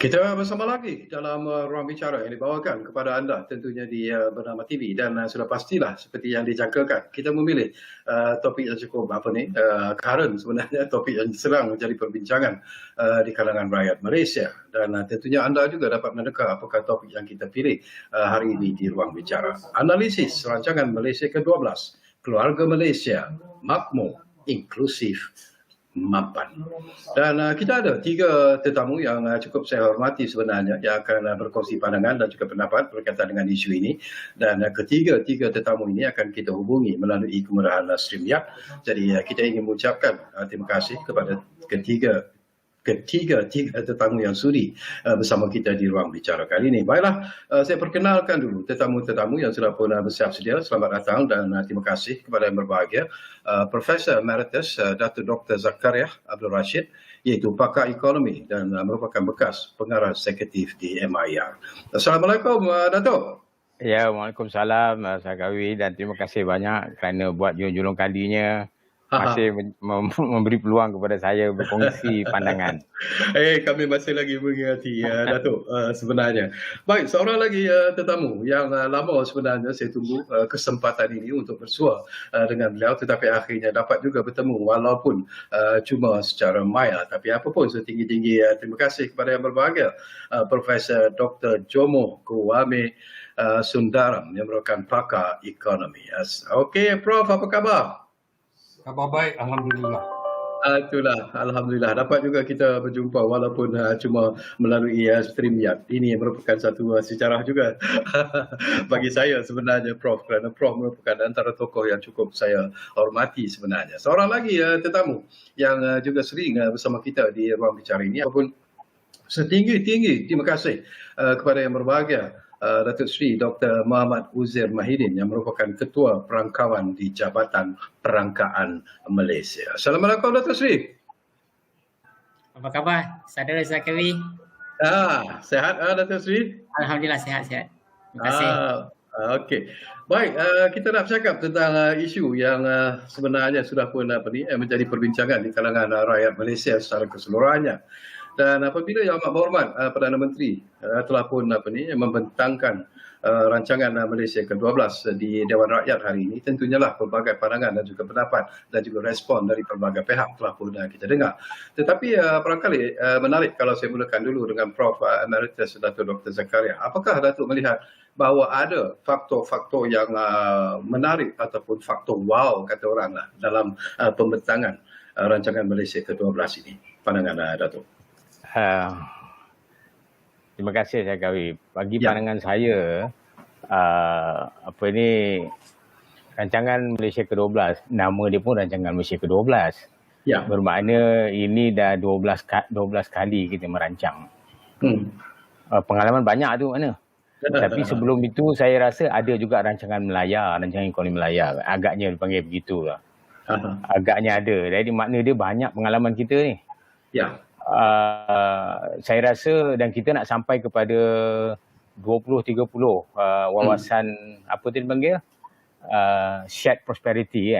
Kita bersama lagi dalam ruang bicara yang dibawakan kepada anda tentunya di Bernama TV dan sudah pastilah seperti yang dijangkakan kita memilih topik yang cukup current sebenarnya, topik yang sedang menjadi perbincangan di kalangan rakyat Malaysia dan tentunya anda juga dapat meneka apakah topik yang kita pilih hari ini di ruang bicara. Analisis rancangan Malaysia ke-12, keluarga Malaysia makmur, inklusif, mapan. Dan kita ada tiga tetamu yang cukup saya hormati sebenarnya yang akan berkongsi pandangan dan juga pendapat berkaitan dengan isu ini. Dan tiga tetamu ini akan kita hubungi melalui kemudahan StreamYard. Jadi kita ingin mengucapkan terima kasih kepada ketiga tetamu yang sudi bersama kita di ruang bicara kali ini. Baiklah, saya perkenalkan dulu tetamu-tetamu yang sudah pun bersiap sedia. Selamat datang dan terima kasih kepada yang berbahagia. Profesor Emeritus Datuk Dr. Zakaria Abdul Rashid, iaitu pakar ekonomi dan merupakan bekas pengarah eksekutif di MIR. Assalamualaikum, Datuk. Ya, Waalaikumsalam, Zakawi, dan terima kasih banyak kerana buat julung kalinya masih memberi peluang kepada saya berkongsi pandangan. Kami masih lagi mengingati Datuk sebenarnya. Baik, seorang lagi tetamu yang lama sebenarnya saya tunggu kesempatan ini untuk bersua dengan beliau, tetapi akhirnya dapat juga bertemu walaupun cuma secara maya. Tapi apapun setinggi-tinggi terima kasih kepada yang berbahagia, Profesor Dr. Jomo Kuame Sundaram yang merupakan pakar ekonomi. Okey, Prof, apa khabar? Khabar baik, Alhamdulillah. Itulah, Alhamdulillah. Dapat juga kita berjumpa walaupun cuma melalui StreamYard. Ini merupakan satu sejarah juga bagi saya sebenarnya, Prof. Kerana Prof merupakan antara tokoh yang cukup saya hormati sebenarnya. Seorang lagi tetamu yang juga sering bersama kita di ruang bicara ini. Apapun setinggi-tinggi, terima kasih kepada yang berbahagia. Datuk Seri Dr. Muhammad Uzair Mahidin yang merupakan Ketua Perangkawan di Jabatan Perangkaan Malaysia. Assalamualaikum, Datuk Seri. Apa khabar, saudara Zakawi? Sehat Datuk Seri? Alhamdulillah, sihat-sihat. Terima kasih. Okey. Baik, kita nak bercakap tentang isu yang sebenarnya sudah pun menjadi perbincangan di kalangan rakyat Malaysia secara keseluruhannya. Dan apabila Yang Amat Berhormat Perdana Menteri telah pun membentangkan rancangan Malaysia ke-12 di Dewan Rakyat hari ini, tentunya lah pelbagai pandangan dan juga pendapat dan juga respon dari pelbagai pihak telah pun kita dengar. Tetapi barangkali menarik kalau saya mulakan dulu dengan Prof. Emeritus Datuk Dr. Zakaria. Apakah Datuk melihat bahawa ada faktor-faktor yang menarik ataupun faktor wow kata orang lah dalam pembentangan rancangan Malaysia ke-12 ini? Pandangan Datuk. Terima kasih Zakawi. Bagi pandangan saya, rancangan Malaysia ke-12, nama dia pun rancangan Malaysia ke-12. Ya. Bermakna ini dah 12 kali kita merancang. Pengalaman banyak tu mana. Tapi sebelum itu saya rasa ada juga rancangan Melaya, rancangan ekonomi Melaya. Agaknya dipanggil begitulah. Agaknya ada. Jadi makna dia banyak pengalaman kita ni. Ya. Saya rasa dan kita nak sampai kepada 20-30 wawasan apa tu dipanggil shared prosperity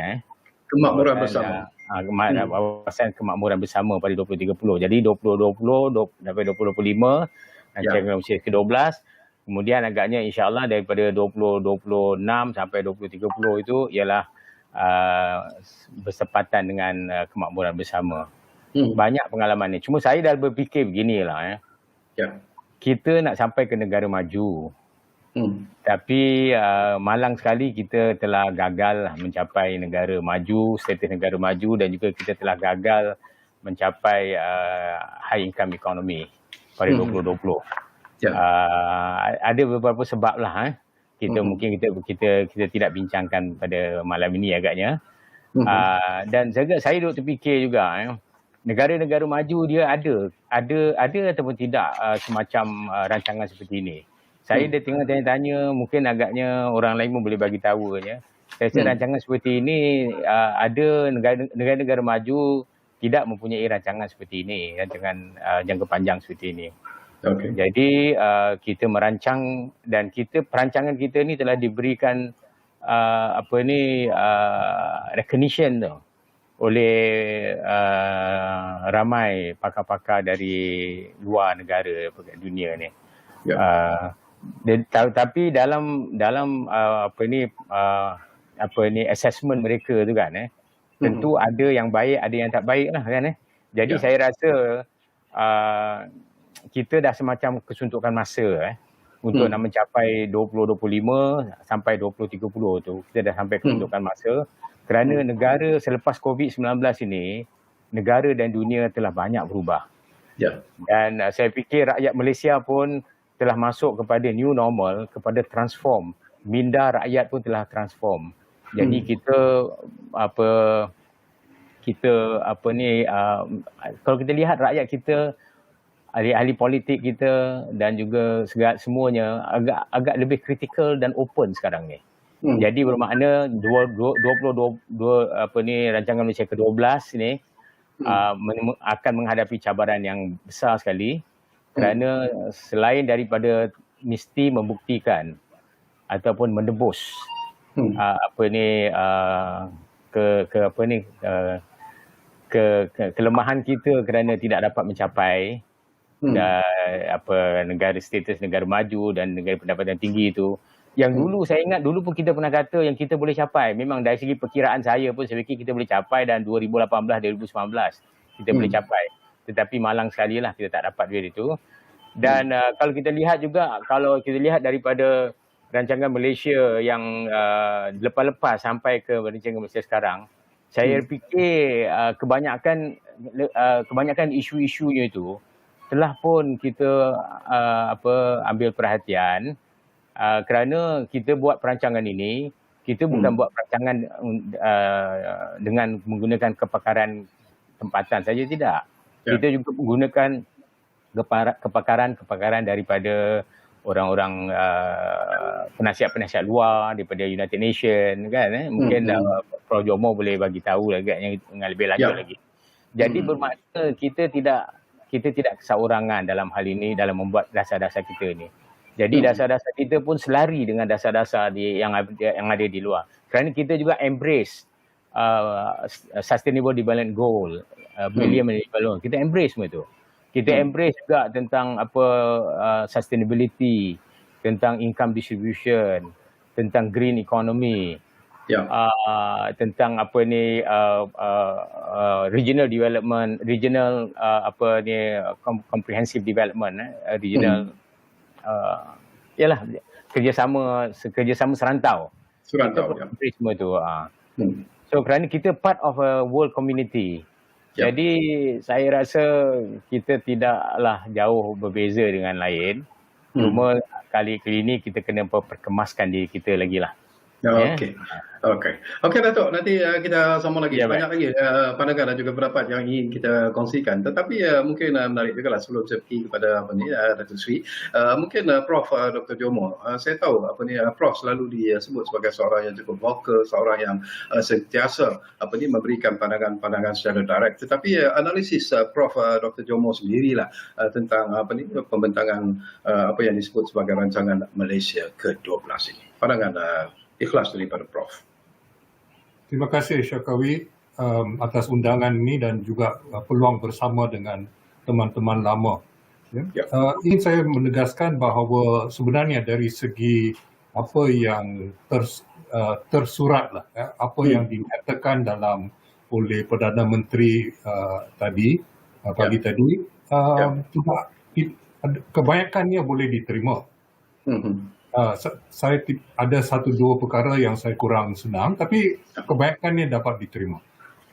kemakmuran bersama. Wawasan kemakmuran bersama pada 2030. Jadi 2020 sampai 2025 rancangan Malaysia ke-12. Kemudian agaknya insya-Allah daripada 2026 sampai 2030 itu ialah bersepatan dengan kemakmuran bersama. Banyak pengalaman ni. Cuma saya dah berfikir beginilah. Kita nak sampai ke negara maju. Tapi malang sekali kita telah gagal mencapai negara maju, status negara maju, dan juga kita telah gagal mencapai high income economy pada 2020. Ada beberapa sebab lah. Mungkin kita tidak bincangkan pada malam ini agaknya. Dan saya duduk terfikir juga negara-negara maju dia ada ataupun tidak semacam rancangan seperti ini. Saya dah tengah tanya-tanya, mungkin agaknya orang lain pun boleh bagi tahu je. Saya rasa rancangan seperti ini ada negara-negara maju tidak mempunyai rancangan seperti ini, rancangan jangka panjang seperti ini. Okay. Jadi kita merancang dan perancangan kita ni telah diberikan recognition tu. oleh ramai pakar-pakar dari luar negara dunia ni. Tapi dalam assessment mereka tu kan, tentu ada yang baik, ada yang tak baik lah kan. Jadi saya rasa kita dah semacam kesuntukan masa untuk nak mencapai 2025 sampai 2030 tu, kita dah sampai kesuntukan masa. Kerana negara selepas COVID-19 ini, negara dan dunia telah banyak berubah. Dan saya fikir rakyat Malaysia pun telah masuk kepada new normal, kepada transform. Minda rakyat pun telah transform. Jadi kalau kita lihat rakyat kita, ahli-ahli politik kita dan juga semuanya agak lebih kritikal dan open sekarang ni. Jadi bermakna rancangan Malaysia ke-12 ni akan menghadapi cabaran yang besar sekali, kerana selain daripada mesti membuktikan ataupun menebus kelemahan kita kerana tidak dapat mencapai negara status negara maju dan negara pendapatan tinggi itu. Yang dulu saya ingat, dulu pun kita pernah kata yang kita boleh capai. Memang dari segi perkiraan saya pun saya fikir kita boleh capai, dan 2018, 2019 kita boleh capai. Tetapi malang sekali lah kita tak dapat duit itu. Dan kalau kita lihat juga, kalau kita lihat daripada rancangan Malaysia yang lepas-lepas sampai ke rancangan Malaysia sekarang, saya fikir kebanyakan isu-isunya itu telah pun kita ambil perhatian. Kerana kita buat perancangan ini, kita bukan buat perancangan dengan menggunakan kepakaran tempatan saja, tidak. Kita juga menggunakan kepakaran daripada orang-orang penasihat-penasihat luar, daripada United Nations kan. Mungkin Prof Jomo boleh bagi tahu lagi yang lebih lanjut lagi. Jadi bermakna kita tidak keseorangan dalam hal ini, dalam membuat dasar-dasar kita ni. Jadi dasar-dasar kita pun selari dengan dasar-dasar yang ada di luar. Kerana kita juga embrace Sustainable Development Goal, Millennium Development. Kita embrace semua itu. Kita embrace juga tentang sustainability, tentang income distribution, tentang green economy, tentang regional development, regional comprehensive development, regional kerjasama serantau. Semua itu. So kerana kita part of a world community. Jadi saya rasa kita tidaklah jauh berbeza dengan lain. Cuma kali ini kita kena perkemaskan diri kita lagi lah. Okey Datuk, nanti kita sambung lagi. Banyak lagi pandangan dan juga pendapat yang ingin kita kongsikan. Tetapi mungkin menarik juga lah sebelum saya pergi kepada Datuk Sri. Mungkin Prof Dr. Jomo, saya tahu Prof selalu disebut sebagai seorang yang cukup vocal, seorang yang sentiasa memberikan pandangan-pandangan secara direct. Tetapi analisis Prof Dr. Jomo sendirilah tentang pembentangan apa yang disebut sebagai rancangan Malaysia ke-12 ini. Pandangan ikhlas daripada Prof. Terima kasih Syakawi atas undangan ini dan juga peluang bersama dengan teman-teman lama. Ingin saya menegaskan bahawa sebenarnya dari segi apa yang tersurat lah, apa yang dinyatakan oleh Perdana Menteri tadi, pagi tadi, kebanyakannya boleh diterima. Saya ada 1-2 perkara yang saya kurang senang, tapi kebanyakannya dapat diterima.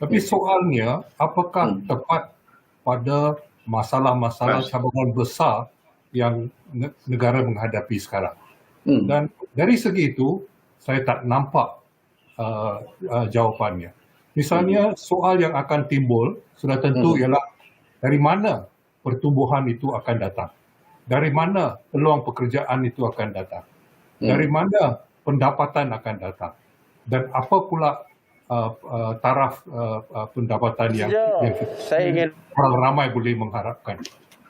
Tapi soalnya, apakah tepat pada masalah-masalah cabaran besar yang negara menghadapi sekarang? Dan dari segi itu, saya tak nampak jawapannya. Misalnya, soal yang akan timbul sudah tentu ialah dari mana pertumbuhan itu akan datang? Dari mana peluang pekerjaan itu akan datang? Dari mana pendapatan akan datang? Dan apa pula taraf pendapatan yang orang ramai boleh mengharapkan?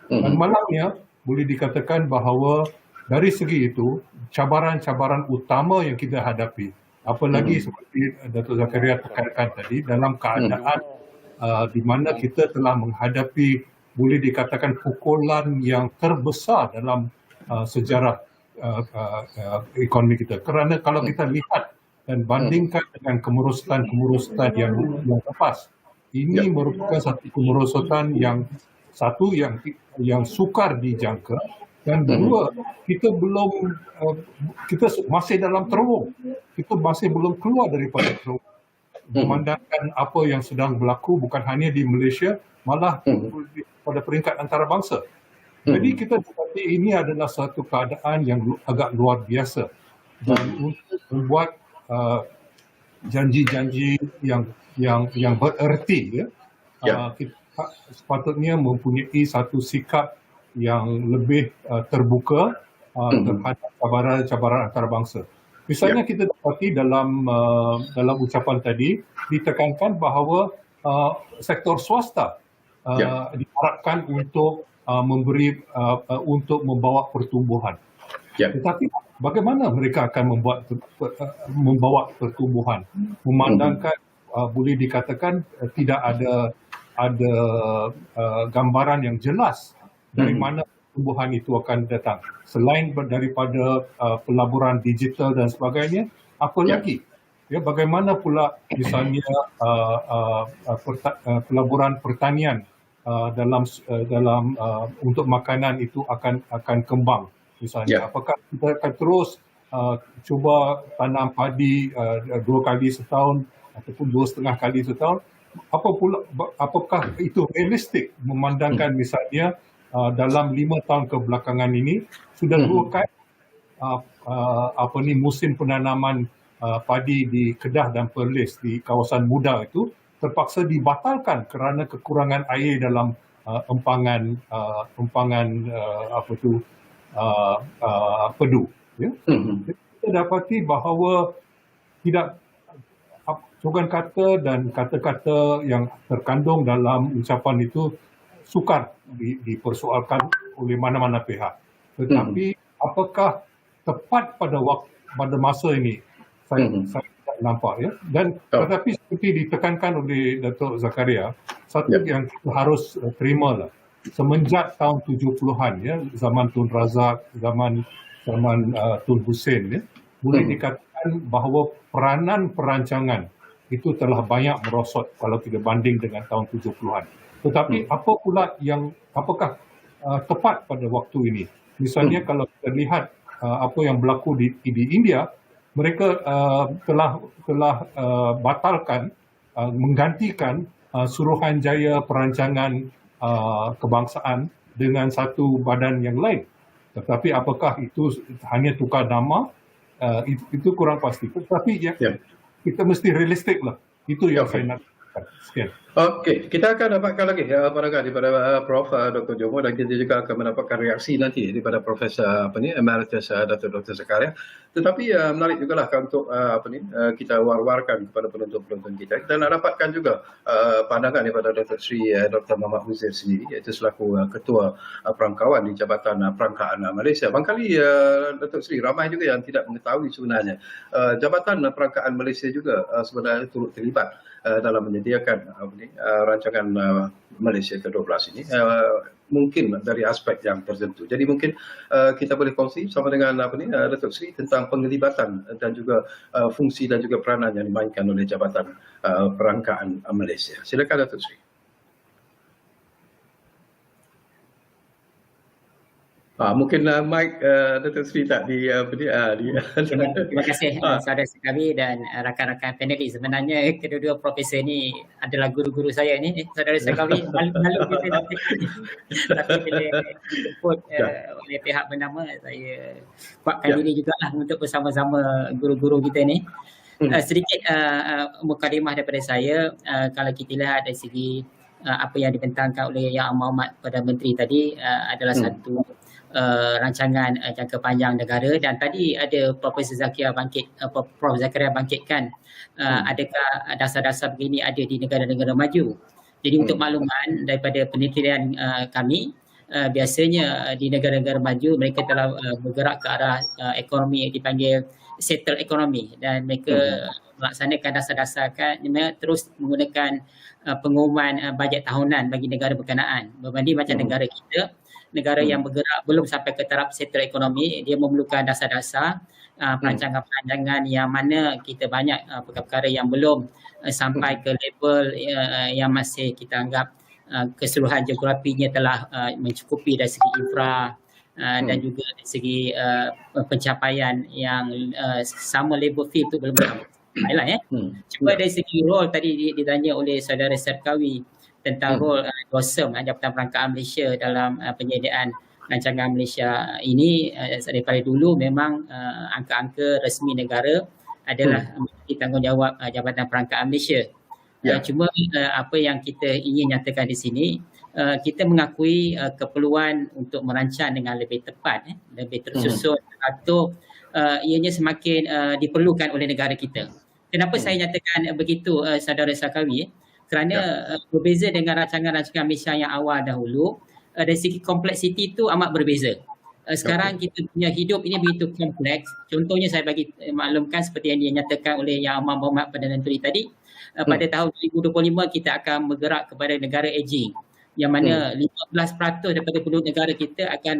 Dan malangnya boleh dikatakan bahawa dari segi itu, cabaran-cabaran utama yang kita hadapi Apalagi seperti Datuk Zakaria tekankan tadi, dalam keadaan di mana kita telah menghadapi boleh dikatakan pukulan yang terbesar dalam sejarah ekonomi kita. Kerana kalau kita lihat dan bandingkan dengan kemerosotan yang lepas, ini merupakan satu kemerosotan yang sukar dijangka, dan dua, kita masih dalam terowong. Kita masih belum keluar daripada terowong. Memandangkan apa yang sedang berlaku bukan hanya di Malaysia, malah pada peringkat antarabangsa. Jadi kita dapati ini adalah satu keadaan yang agak luar biasa, dan untuk membuat janji-janji yang bererti, kita sepatutnya mempunyai satu sikap yang lebih terbuka terhadap cabaran antarabangsa. Misalnya kita dapati dalam ucapan tadi ditekankan bahawa sektor swasta diharapkan untuk untuk membawa pertumbuhan. Tetapi bagaimana mereka akan membawa pertumbuhan? Memandangkan boleh dikatakan tidak ada gambaran yang jelas dari mana pertumbuhan itu akan datang. Selain daripada pelaburan digital dan sebagainya, apa lagi? Bagaimana pula misalnya pelaburan pertanian dalam untuk makanan itu akan kembang misalnya. Apakah kita akan terus cuba tanam padi 2 kali setahun ataupun 2,5 kali setahun? Apakah itu realistik memandangkan misalnya dalam 5 tahun kebelakangan ini sudah 2 kali musim penanaman padi di Kedah dan Perlis di kawasan Muda itu terpaksa dibatalkan kerana kekurangan air dalam empangan Pedu. Kita dapati bahawa tidak slogan kata dan kata-kata yang terkandung dalam ucapan itu sukar dipersoalkan oleh mana-mana pihak. Tetapi apakah tepat pada masa ini? Saya tidak nampak, ya. Dan tetapi seperti ditekankan oleh Datuk Zakaria, satu yang kita harus terimalah, semenjak tahun 70-an, ya, zaman Tun Razak, zaman Tun Hussein, ya, boleh dikatakan bahawa peranan perancangan itu telah banyak merosot kalau kita banding dengan tahun 70-an. Tetapi apakah tepat pada waktu ini? Misalnya kalau kita lihat apa yang berlaku di India, mereka telah batalkan, menggantikan Suruhanjaya Perancangan Kebangsaan dengan satu badan yang lain. Tetapi apakah itu hanya tukar nama? Itu kurang pasti. Tetapi kita mesti realistik lah. Itu yang saya nak katakan. Sekian. Okey, kita akan dapatkan lagi pandangan daripada Prof. Dr. Jomo, dan kita juga akan mendapatkan reaksi nanti daripada Profesor Emeritus Dr. Zakaria. Tetapi menarik jugalah untuk kita war-warkan kepada penonton-penonton kita. Kita nak dapatkan juga pandangan daripada Dr. Sri Dr. Muhammad Huzair sendiri, iaitu selaku Ketua Perangkawan di Jabatan Perangkaan Malaysia. Barangkali Dr. Sri, ramai juga yang tidak mengetahui sebenarnya Jabatan Perangkaan Malaysia juga sebenarnya turut terlibat dalam menyediakan rancangan Malaysia ke-12 ini, mungkin dari aspek yang tertentu. Jadi mungkin kita boleh kongsi sama dengan Datuk Sri tentang penglibatan dan juga fungsi dan juga peranan yang dimainkan oleh Jabatan Perangkaan Malaysia. Silakan Datuk Sri. Mungkin mic Datuk Sri tak Terima kasih saudara sekali dan rakan-rakan panelis. Sebenarnya kedua-dua profesor ni adalah guru-guru saya ni, saudara sekali. Malu kita tapi bila dijemput oleh pihak bernama, saya kuatkan diri jugalah untuk bersama-sama guru-guru kita ni. Sedikit mukadimah daripada saya. Kalau kita lihat dari segi apa yang dibentangkan oleh Yang Amat pada Menteri tadi adalah satu rancangan jangka panjang negara, dan tadi ada Prof. Zakaria bangkitkan adakah dasar-dasar begini ada di negara-negara maju. Jadi untuk makluman daripada penelitian kami, biasanya di negara-negara maju mereka telah bergerak ke arah ekonomi yang dipanggil settle ekonomi, dan mereka melaksanakan dasar-dasar terus menggunakan pengumuman bajet tahunan bagi negara berkenaan. Berbanding macam negara kita, negara yang bergerak belum sampai ke taraf settle ekonomi, dia memerlukan dasar-dasar perancangan-perancangan yang mana kita banyak perkara-perkara yang belum sampai ke level yang masih kita anggap keseluruhan geografinya telah mencukupi dari segi infra dan juga dari segi pencapaian yang sama level field tu belum sampai lah Cuma dari segi role tadi ditanya oleh saudara Serkawi tentang role DOSM, Jabatan Perangkaan Malaysia dalam penyediaan rancangan Malaysia ini. Daripada dulu memang angka-angka resmi negara adalah tanggungjawab Jabatan Perangkaan Malaysia. Cuma apa yang kita ingin nyatakan di sini, kita mengakui keperluan untuk merancang dengan lebih tepat, lebih tersusun atau ianya semakin diperlukan oleh negara kita. Kenapa saya nyatakan begitu, saudara Serkawi? Kerana berbeza dengan rancangan-rancangan Malaysia yang awal dahulu, dari segi kompleksiti itu amat berbeza. Sekarang kita punya hidup ini begitu kompleks. Contohnya saya bagi maklumkan seperti yang dinyatakan oleh Yang Amat Berhormat Perdana Menteri tadi, pada tahun 2025 kita akan bergerak kepada negara aging, yang mana 15% daripada penduduk negara kita akan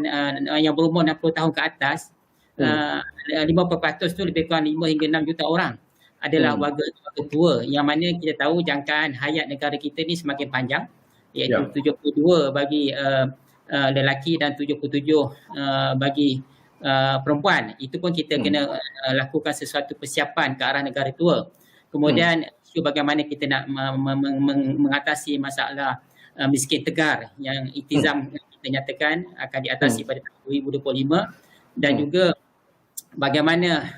yang berumur 60 tahun ke atas, 50% tu lebih kurang 5 hingga 6 juta orang adalah warga tua, yang mana kita tahu jangkaan hayat negara kita ni semakin panjang, iaitu 72 bagi lelaki dan 77 bagi perempuan. Itu pun kita kena lakukan sesuatu persiapan ke arah negara tua. Kemudian isu bagaimana kita nak mengatasi masalah miskin tegar yang Iltizam kita nyatakan akan diatasi pada tahun 2025, dan juga bagaimana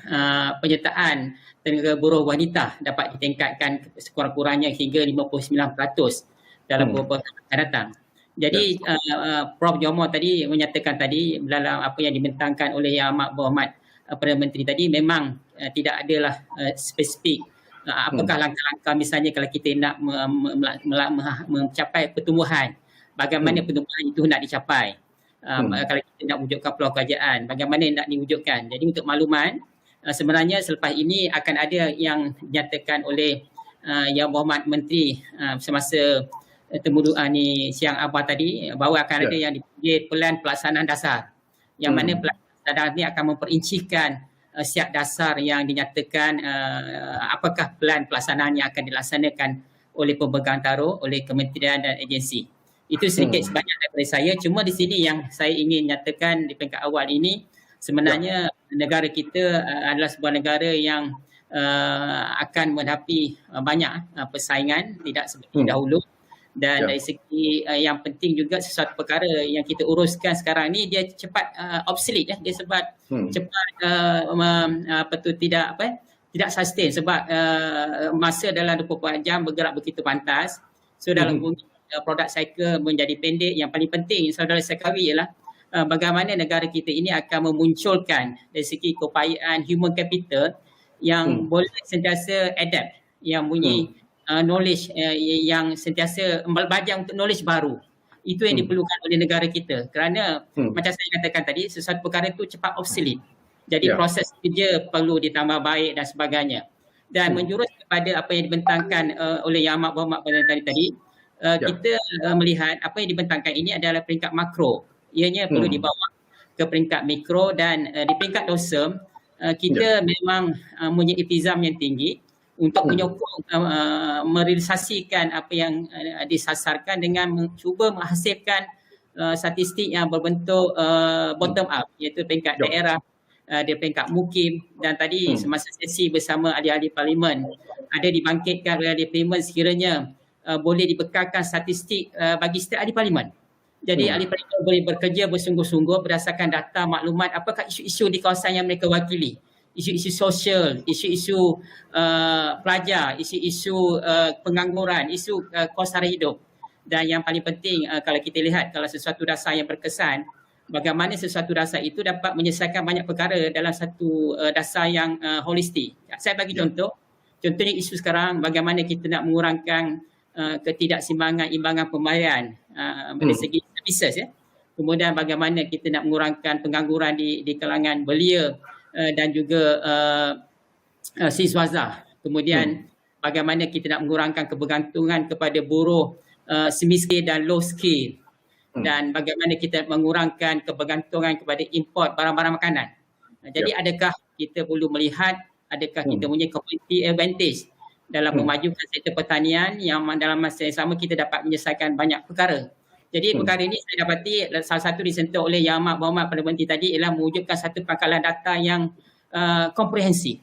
penyertaan tenaga buruh wanita dapat ditingkatkan sekurang-kurangnya hingga 59% dalam beberapa tahun akan datang. Jadi Prof. Jomo tadi menyatakan tadi dalam apa yang dibentangkan oleh Yang Amat Berhormat Perdana Menteri tadi, memang tidak adalah spesifik apakah langkah-langkah misalnya kalau kita nak mencapai pertumbuhan, bagaimana pertumbuhan itu nak dicapai. Kalau kita nak wujudkan peluang kerajaan, bagaimana nak diwujudkan. Jadi untuk makluman, sebenarnya selepas ini akan ada yang dinyatakan oleh Yang Berhormat Menteri semasa ni siang abah tadi, bahawa akan ada yang dipanggil Pelan Pelaksanaan Dasar, yang mana pelaksanaan ini akan memperincikan siap dasar yang dinyatakan apakah pelan pelaksanaan yang akan dilaksanakan oleh pemegang taruh, oleh kementerian dan agensi. Itu sedikit sebanyak daripada saya. Cuma di sini yang saya ingin nyatakan di peringkat awal ini, sebenarnya negara kita adalah sebuah negara yang akan menghadapi banyak persaingan, tidak seperti dahulu. Dan dari segi yang penting juga, sesuatu perkara yang kita uruskan sekarang ni dia cepat obsolete, dia sebab cepat tidak sustain, sebab masa dalam 24 jam bergerak begitu pantas. So dalam product cycle menjadi pendek. Yang paling penting, saudara Serkawi, ialah bagaimana negara kita ini akan memunculkan dari segi keupayaan human capital yang boleh sentiasa adapt, yang punya knowledge yang sentiasa belajar untuk knowledge baru. Itu yang diperlukan oleh negara kita. Kerana macam saya katakan tadi, sesuatu perkara itu cepat obsolete. Jadi proses kerja perlu ditambah baik dan sebagainya. Dan menjurus kepada apa yang dibentangkan oleh Yang Amat Berhormat Perdana Menteri tadi, kita melihat apa yang dibentangkan ini adalah peringkat makro. Ianya perlu dibawa ke peringkat mikro, dan di peringkat DOSM kita memang punya iltizam yang tinggi untuk menyokong merealisasikan apa yang disasarkan dengan mencuba menghasilkan statistik yang berbentuk bottom up, iaitu peringkat daerah, di peringkat mukim. Dan tadi semasa sesi bersama ahli-ahli parlimen, ada dibangkitkan oleh ahli parlimen sekiranya boleh dibekalkan statistik bagi setiap ahli parlimen. Jadi ahli parlimen boleh bekerja bersungguh-sungguh berdasarkan data maklumat apakah isu-isu di kawasan yang mereka wakili. Isu-isu sosial, isu-isu pelajar, isu-isu pengangguran, isu kos sara hidup. Dan yang paling penting, kalau kita lihat, kalau sesuatu dasar yang berkesan, bagaimana sesuatu dasar itu dapat menyelesaikan banyak perkara dalam satu dasar yang holistik. Saya bagi contohnya isu sekarang, bagaimana kita nak mengurangkan ketidaksimbangan imbangan pembayaran dari segi services, kemudian bagaimana kita nak mengurangkan pengangguran di kalangan belia dan juga siswaza. Kemudian bagaimana kita nak mengurangkan kebergantungan kepada buruh semi-skill dan low skill. Dan bagaimana kita mengurangkan kebergantungan kepada import barang-barang makanan. Jadi adakah kita perlu melihat adakah kita punya competitive advantage dalam memajukan sektor pertanian yang dalam masa yang sama kita dapat menyelesaikan banyak perkara. Jadi perkara ini saya dapati salah satu disentuh oleh Yang Amat Berhormat Perdana Menteri tadi ialah mewujudkan satu pangkalan data yang komprehensif.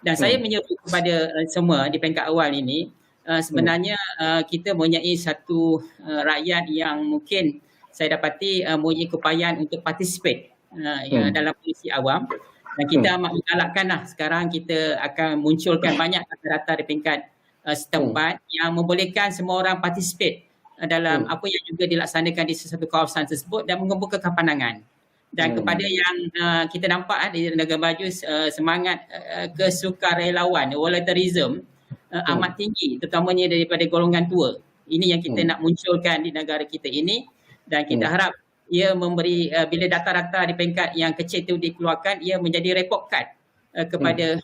Dan saya menyeru kepada semua di peringkat awal ini, sebenarnya kita mempunyai satu rakyat yang mungkin saya dapati mempunyai keupayaan untuk participate dalam polisi awam. Dan kita amat menggalakkanlah sekarang kita akan munculkan banyak data-data di peringkat setempat yang membolehkan semua orang participate dalam apa yang juga dilaksanakan di sesuatu kawasan tersebut dan mengemukakan pandangan. Dan kepada yang kita nampak di negara maju semangat kesukarelawan, volunteerism amat tinggi, terutamanya daripada golongan tua. Ini yang kita nak munculkan di negara kita ini. Dan kita harap ia memberi, bila data-data di peringkat yang kecil itu dikeluarkan, ia menjadi report card kepada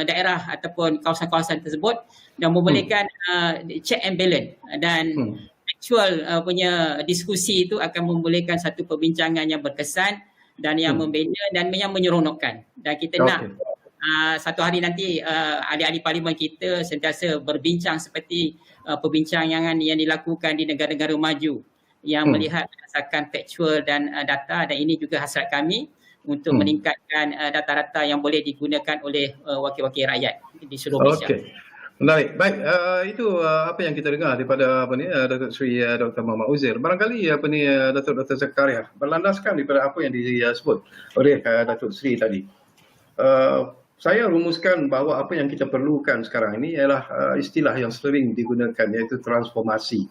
daerah ataupun kawasan-kawasan tersebut dan membolehkan check and balance. Dan actual punya diskusi itu akan membolehkan satu perbincangan yang berkesan dan yang membina dan yang menyeronokkan. Dan kita nak satu hari nanti ahli-ahli parlimen kita sentiasa berbincang seperti perbincangan yang dilakukan di negara-negara maju yang melihat berdasarkan faktual dan data, dan ini juga hasrat kami untuk meningkatkan data-data yang boleh digunakan oleh wakil-wakil rakyat di seluruh Malaysia. Okey. Menarik. Baik, itu apa yang kita dengar daripada Datuk Seri Dr. Muhammad Uzair. Barangkali Dr. Zakaria berlandaskan daripada apa yang disebut oleh Datuk Seri tadi. Saya rumuskan bahawa apa yang kita perlukan sekarang ini ialah istilah yang sering digunakan, iaitu transformasi.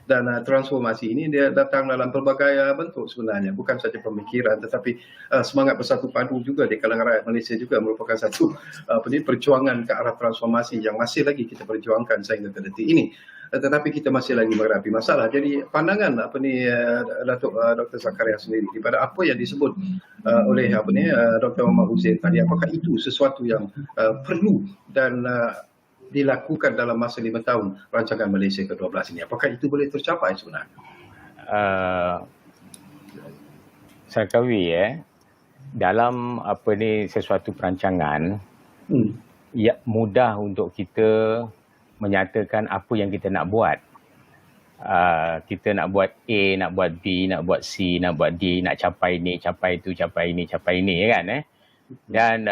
Dan transformasi ini dia datang dalam pelbagai bentuk sebenarnya, bukan saja pemikiran tetapi semangat bersatu padu juga di kalangan rakyat Malaysia juga merupakan satu perjuangan ke arah transformasi yang masih lagi kita perjuangkan sehingga ke detik ini. Tetapi kita masih lagi menghadapi masalah. Jadi pandangan Dr. Zakaria sendiri daripada apa yang disebut oleh Dr. Muhammad Uzair tadi, apakah itu sesuatu yang perlu dan dilakukan dalam masa 5 tahun rancangan Malaysia ke-12 ini? Apakah itu boleh tercapai sebenarnya? Sarkawi dalam sesuatu perancangan ya mudah untuk kita menyatakan apa yang kita nak buat. Kita nak buat A, nak buat B, nak buat C, nak buat D, nak capai ni, capai itu, capai ini, capai ini, kan? Dan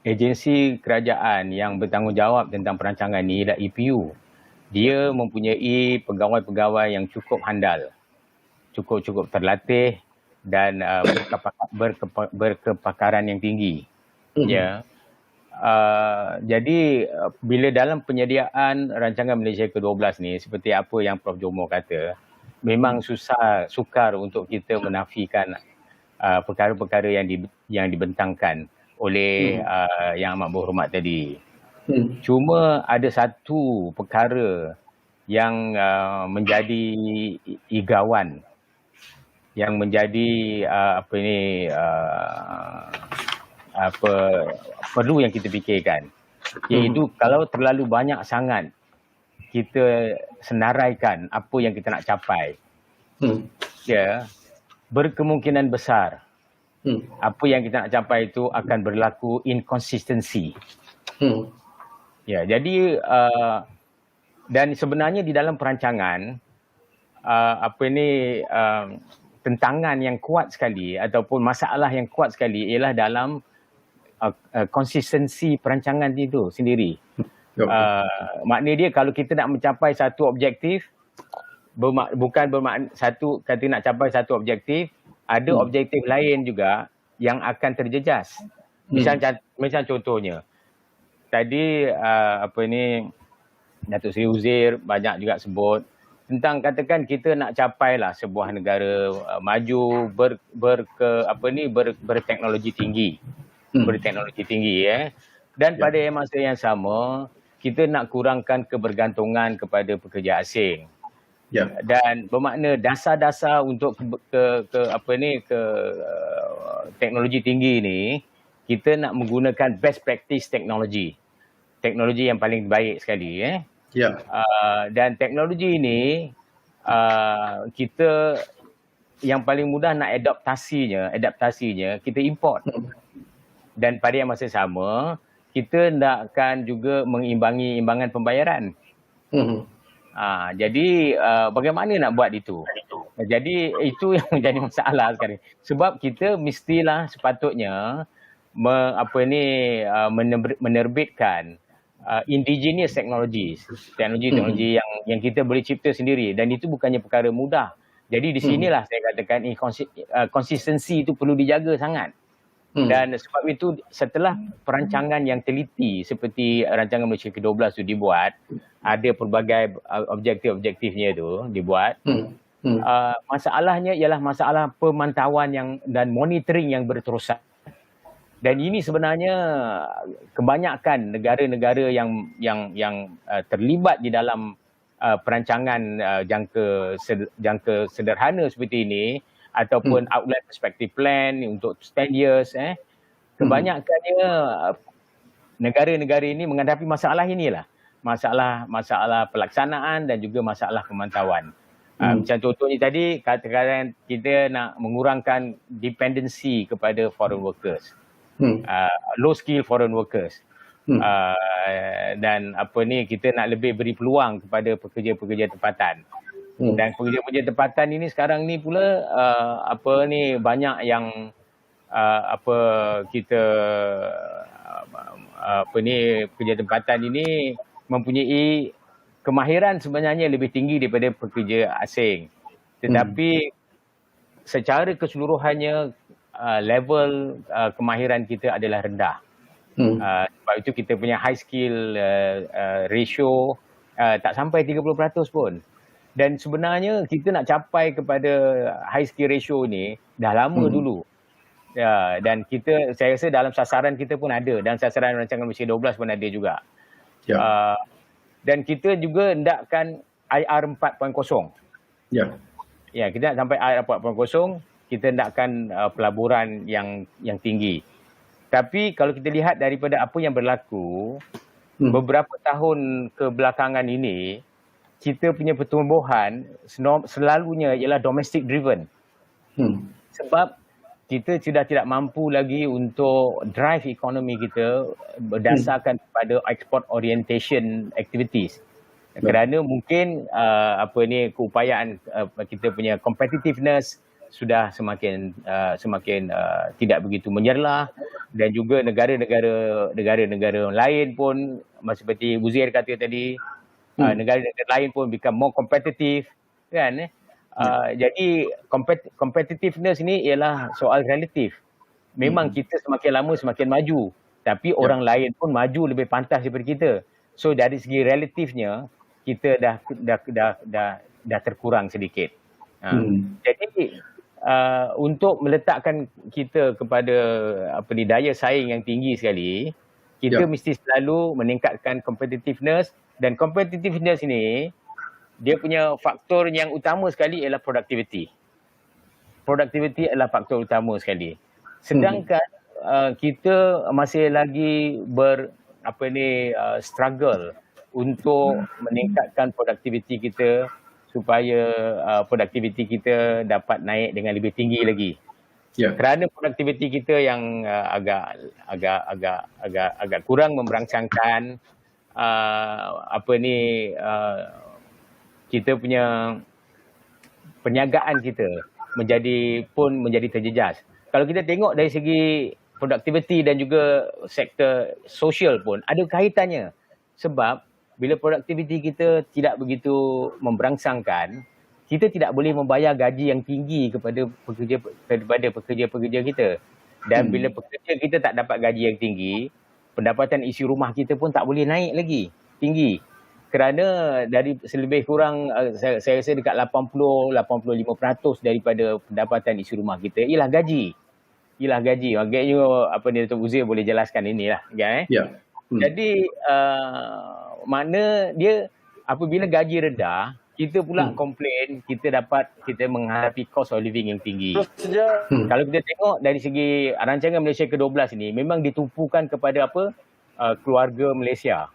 agensi kerajaan yang bertanggungjawab tentang perancangan ini ialah EPU. Dia mempunyai pegawai-pegawai yang cukup handal, cukup terlatih dan berkepakaran yang tinggi. Jadi bila dalam penyediaan rancangan Malaysia ke-12 ni, seperti apa yang Prof Jomo kata, memang sukar untuk kita menafikan perkara-perkara yang dibentangkan oleh Yang Amat Berhormat tadi. Cuma ada satu perkara yang menjadi igawan, yang menjadi perlu yang kita fikirkan, iaitu kalau terlalu banyak sangat kita senaraikan apa yang kita nak capai, berkemungkinan besar apa yang kita nak capai itu akan berlaku inconsistency. Jadi dan sebenarnya di dalam perancangan tentangan yang kuat sekali ataupun masalah yang kuat sekali ialah dalam konsistensi perancangan itu sendiri. Maknanya dia kalau kita nak mencapai satu objektif, bukan bermakna satu kata nak capai satu objektif, ada objektif lain juga yang akan terjejas. Macam contohnya tadi Datuk Seri Uzair banyak juga sebut tentang, katakan kita nak capailah sebuah negara maju berteknologi tinggi. Dan pada masa yang sama kita nak kurangkan kebergantungan kepada pekerja asing. Dan bermakna dasar-dasar untuk teknologi tinggi ni, kita nak menggunakan best practice teknologi yang paling baik sekali. Dan teknologi ini kita yang paling mudah nak adaptasinya kita import. Dan pada yang masa sama kita nakkan juga mengimbangi imbangan pembayaran. Jadi bagaimana nak buat itu? Jadi itu yang menjadi masalah sekarang. Sebab kita mestilah sepatutnya menerbitkan indigenous teknologi yang kita boleh cipta sendiri, dan itu bukannya perkara mudah. Jadi di sinilah saya katakan konsistensi itu perlu dijaga sangat. Dan sebab itu setelah perancangan yang teliti seperti rancangan Malaysia ke-12 itu dibuat, ada pelbagai objektif-objektifnya itu dibuat. Masalahnya ialah masalah pemantauan dan monitoring yang berterusan. Dan ini sebenarnya kebanyakan negara-negara yang terlibat di dalam perancangan jangka sederhana seperti ini, ataupun outline perspective plan untuk 10 years, kebanyakannya negara-negara ini menghadapi masalah inilah. Masalah pelaksanaan dan juga masalah pemantauan. Macam contohnya tadi, katakan kita nak mengurangkan dependensi kepada foreign workers. Low skill foreign workers. Dan kita nak lebih beri peluang kepada pekerja-pekerja tempatan. Dan pekerja-pekerja tempatan ini sekarang ni pula banyak yang pekerja tempatan ini mempunyai kemahiran sebenarnya lebih tinggi daripada pekerja asing. Tetapi secara keseluruhannya level kemahiran kita adalah rendah. Sebab itu kita punya high skill ratio tak sampai 30% pun. Dan sebenarnya kita nak capai kepada high skill ratio ni dah lama dulu. Dan saya rasa dalam sasaran kita pun ada, dan sasaran rancangan Malaysia 12 pun ada juga. Dan kita juga hendakkan IR 4.0. Kita nak sampai IR 4.0, kita hendakkan pelaburan yang tinggi. Tapi kalau kita lihat daripada apa yang berlaku beberapa tahun kebelakangan ini, kita punya pertumbuhan selalunya ialah domestic driven. Sebab kita sudah tidak mampu lagi untuk drive ekonomi kita berdasarkan pada export orientation activities. Kerana mungkin keupayaan kita punya competitiveness sudah semakin tidak begitu menyerlah, dan juga negara-negara lain pun seperti Uzair kata tadi, negara-negara lain pun become more competitive, kan? Jadi competitiveness ni ialah soal relatif. Memang kita semakin lama semakin maju, tapi orang lain pun maju lebih pantas daripada kita. So dari segi relatifnya kita dah terkurang sedikit. Jadi untuk meletakkan kita kepada daya saing yang tinggi sekali, kita mesti selalu meningkatkan competitiveness. Dan competitiveness ini, dia punya faktor yang utama sekali ialah productivity. Productivity adalah faktor utama sekali. Sedangkan kita masih lagi struggle untuk meningkatkan productivity kita supaya produktiviti kita dapat naik dengan lebih tinggi lagi. Kerana produktiviti kita yang agak kurang memberangsangkan, kita punya perniagaan kita menjadi terjejas. Kalau kita tengok dari segi produktiviti dan juga sektor sosial pun ada kaitannya. Sebab bila produktiviti kita tidak begitu memberangsangkan, kita tidak boleh membayar gaji yang tinggi kepada pekerja-pekerja kita. Dan bila pekerja kita tak dapat gaji yang tinggi, pendapatan isi rumah kita pun tak boleh naik lagi tinggi. Kerana dari selebih kurang saya rasa dekat 80-85% daripada pendapatan isi rumah kita ialah gaji. Agaknya Datuk Uzair boleh jelaskan inilah, kan? Jadi makna dia apabila gaji rendah, kita pula komplain kita menghadapi cost of living yang tinggi. Kalau kita tengok dari segi rancangan Malaysia ke-12 ni memang ditumpukan kepada keluarga Malaysia.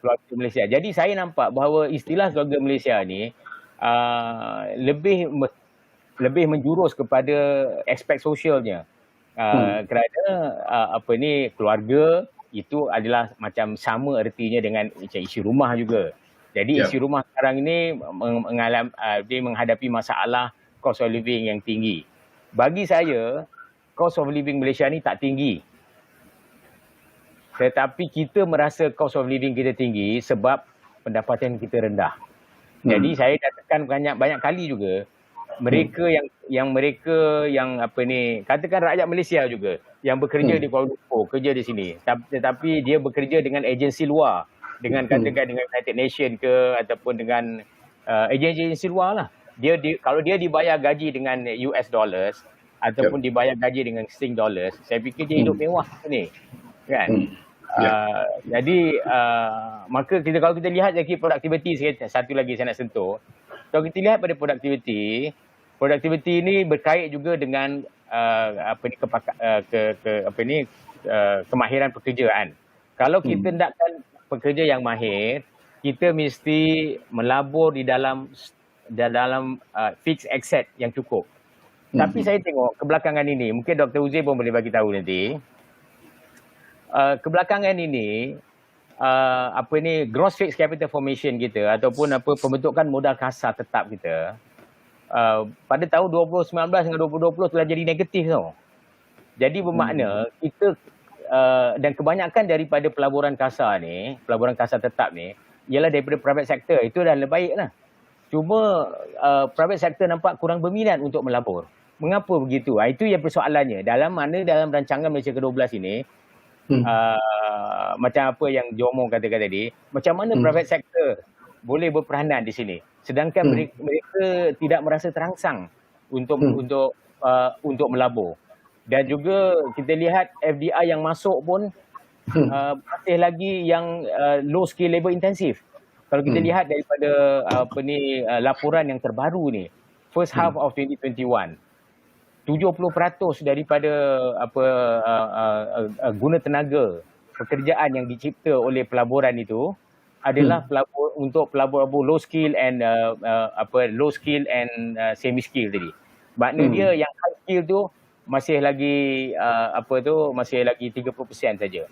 Keluarga Malaysia. Jadi saya nampak bahawa istilah keluarga Malaysia ni lebih menjurus kepada aspek sosialnya. Kerana keluarga itu adalah macam sama ertinya dengan isi rumah juga. Jadi isi rumah sekarang ini menghadapi masalah cost of living yang tinggi. Bagi saya, cost of living Malaysia ni tak tinggi. Tetapi kita merasa cost of living kita tinggi sebab pendapatan kita rendah. Jadi saya dah tekan banyak kali juga, mereka yang katakan rakyat Malaysia juga yang bekerja di Kuala Lumpur, kerja di sini, tetapi dia bekerja dengan agensi luar, dengan katakan dengan United Nations ke ataupun dengan agensi luar lah. Kalau dia dibayar gaji dengan US dollars ataupun dibayar gaji dengan Sing dollars, saya fikir dia hidup mewah ni, kan? Jadi maka kalau kita lihat lagi produktiviti, satu lagi saya nak sentuh. Kalau kita lihat pada produktiviti ini berkait juga dengan kemahiran pekerjaan. Kalau kita nakkan pekerja yang mahir, kita mesti melabur di dalam fixed asset yang cukup. Tapi saya tengok kebelakangan ini, mungkin Dr. Uzair pun boleh bagi tahu nanti. Kebelakangan ini gross fixed capital formation kita ataupun pembentukan modal kasar tetap kita pada tahun 2019 dengan 2020 telah jadi negatif tau. Jadi bermakna kita dan kebanyakan daripada pelaburan kasar tetap ni ialah daripada private sector. Itu dah lebih baik lah. Cuma private sector nampak kurang berminat untuk melabur. Mengapa begitu? Itu yang persoalannya. Dalam rancangan Malaysia ke-12 ini, macam apa yang Jomo katakan tadi, macam mana private sector boleh berperanan di sini, sedangkan mereka tidak merasa terangsang untuk melabur. Dan juga kita lihat FDI yang masuk pun masih lagi yang low skill labor intensif. Kalau kita lihat daripada laporan yang terbaru ni, first half of 2021, 70% daripada guna tenaga pekerjaan yang dicipta oleh pelaburan itu adalah pelabur low skill and semi skill tadi. Makna dia yang high skill tu masih lagi 30% saja.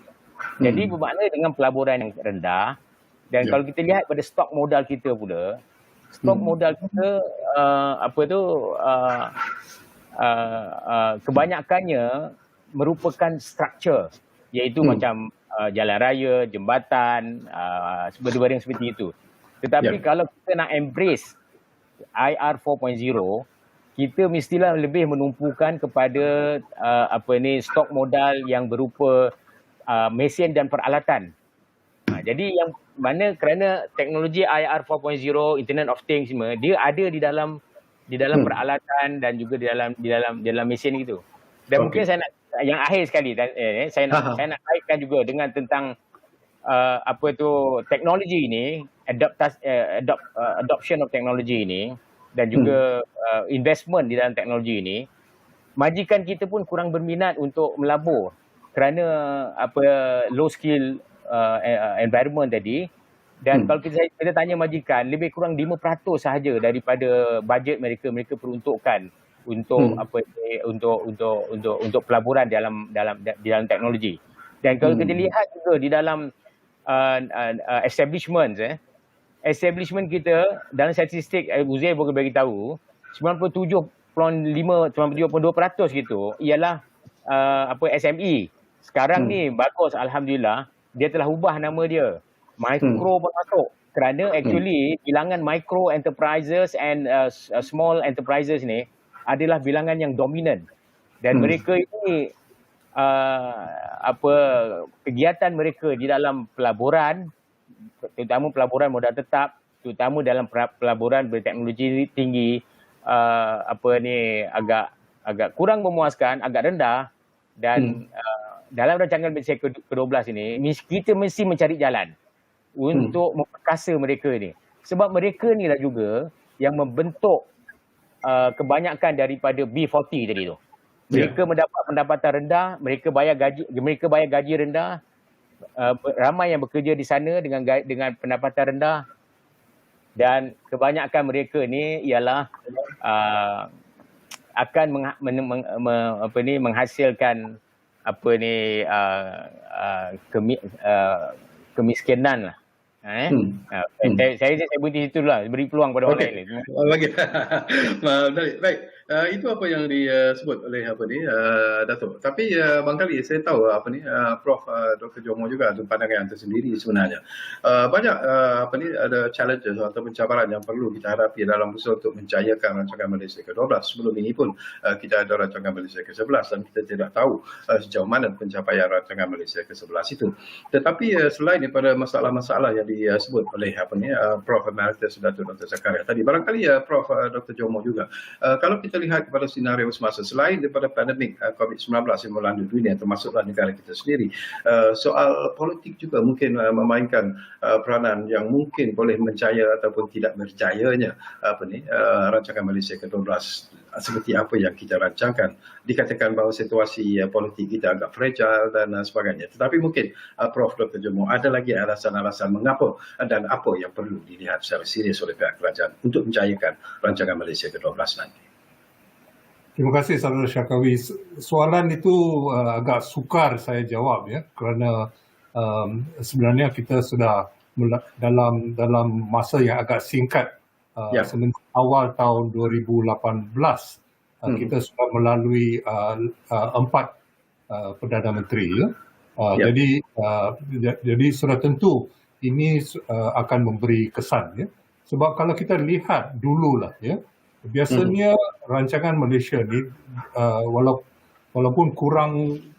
Jadi bermakna dengan pelaburan yang rendah, dan kalau kita lihat pada stok modal kita pula, kebanyakannya merupakan struktur, iaitu macam jalan raya, jembatan, benda-benda seperti itu. Tetapi kalau kita nak embrace IR 4.0, kita mestilah lebih menumpukan kepada stok modal yang berupa mesin dan peralatan. Jadi yang mana kerana teknologi IR 4.0, Internet of Things semua, dia ada di dalam peralatan dan juga di dalam mesin itu. Dan mungkin saya nak yang akhir sekali, saya nak kaitkan juga dengan tentang teknologi ini, adoption of teknologi ini, dan juga investment di dalam teknologi ini. Majikan kita pun kurang berminat untuk melabur kerana low skill environment tadi. Dan kalau kita tanya majikan, lebih kurang 5% sahaja daripada bajet mereka peruntukkan untuk untuk pelaburan di dalam teknologi. Dan kalau kita lihat juga di dalam establishment kita, dalam statistik Uzair boleh bagi tahu 97.2% gitu ialah SME. Sekarang ni bagus, alhamdulillah, dia telah ubah nama dia. Micro pun masuk, kerana actually bilangan micro enterprises and small enterprises ni adalah bilangan yang dominan, dan mereka ini kegiatan mereka di dalam pelaburan, terutama pelaburan modal tetap, terutama dalam pelaburan berteknologi tinggi, agak kurang memuaskan, agak rendah. Dan dalam rancangan Malaysia ke-12 ini, kita mesti mencari jalan untuk memperkasa mereka ni. Sebab mereka ni lah juga yang membentuk kebanyakan daripada B40 tadi tu. Mereka mendapat pendapatan rendah, mereka bayar gaji rendah. Ramai yang bekerja di sana dengan pendapatan rendah, dan kebanyakan mereka ni ialah akan menghasilkan kemiskinan lah. Saya berhenti situ lah, beri peluang pada orang lain. Baik. Itu apa yang disebut oleh Datuk. Tapi barangkali saya tahu Prof Dr. Jomo juga ada pandangan tersendiri sebenarnya. Banyak ada challenges atau pencabaran yang perlu kita hadapi dalam usaha untuk menjayakan rancangan Malaysia ke-12. Sebelum ini pun kita ada rancangan Malaysia ke-11 dan kita tidak tahu sejauh mana pencapaian rancangan Malaysia ke-11 itu. Tetapi selain daripada masalah-masalah yang disebut oleh Prof Emeritus Datuk Dr. Zakaria tadi, barangkali Prof Dr. Jomo juga, kalau kita lihat kepada senario semasa selain daripada pandemik COVID-19 yang melanda dunia termasuklah negara kita sendiri, soal politik juga mungkin memainkan peranan yang mungkin boleh menjaya ataupun tidak berjayanya rancangan Malaysia ke-12 seperti apa yang kita rancangkan. Dikatakan bahawa situasi politik kita agak fragile dan sebagainya, tetapi mungkin Prof Dr. Jomo ada lagi alasan-alasan mengapa dan apa yang perlu dilihat secara serius oleh pihak kerajaan untuk menjayakan rancangan Malaysia ke-12 nanti. Terima kasih Saudara Syakawi. Soalan itu agak sukar saya jawab ya, kerana sebenarnya kita sudah dalam masa yang agak singkat, semenjak awal tahun 2018 kita sudah melalui 4 Perdana Menteri ya. Jadi sudah tentu ini akan memberi kesan ya. Sebab kalau kita lihat dululah ya, biasanya rancangan Malaysia ni walaupun